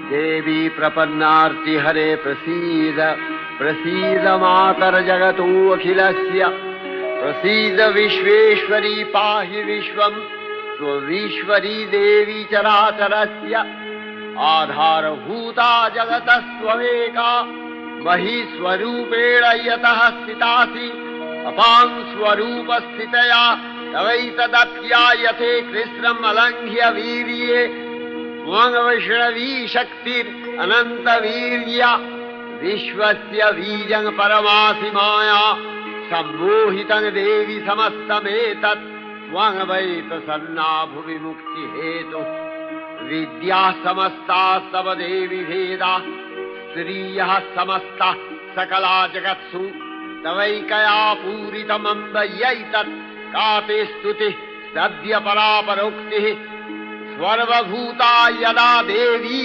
देवी प्रपन्नार्ति हरे प्रसीद प्रसीद मातर जगतो अखिलस्य प्रसीद विश्वेश्वरी पाहि विश्वं स्वविश्वरी देवी चराचरस्य आधारभूता जगतस्त्वमेका महीस्वरूपेण यतः स्थितासि अपां स्वरूपस्थितया तवैतदप्यायते कृष्णम् अलङ्घ्य वीर्ये त्वं वैष्णवी शक्तिरनन्तवीर्या विश्वस्य बीजं परमासि माया सम्मोहितं देवि समस्तमेतत् त्वं वै प्रसन्ना भुवि मुक्तिहेतुः विद्याः समस्ताः तव देवि भेदाः स्त्रियः समस्ताः सकला जगत्सु तवैकया पूरितमम्बयैतत् का ते स्तुतिः सद्य परापरोक्तिः सर्वभूता यदा देवी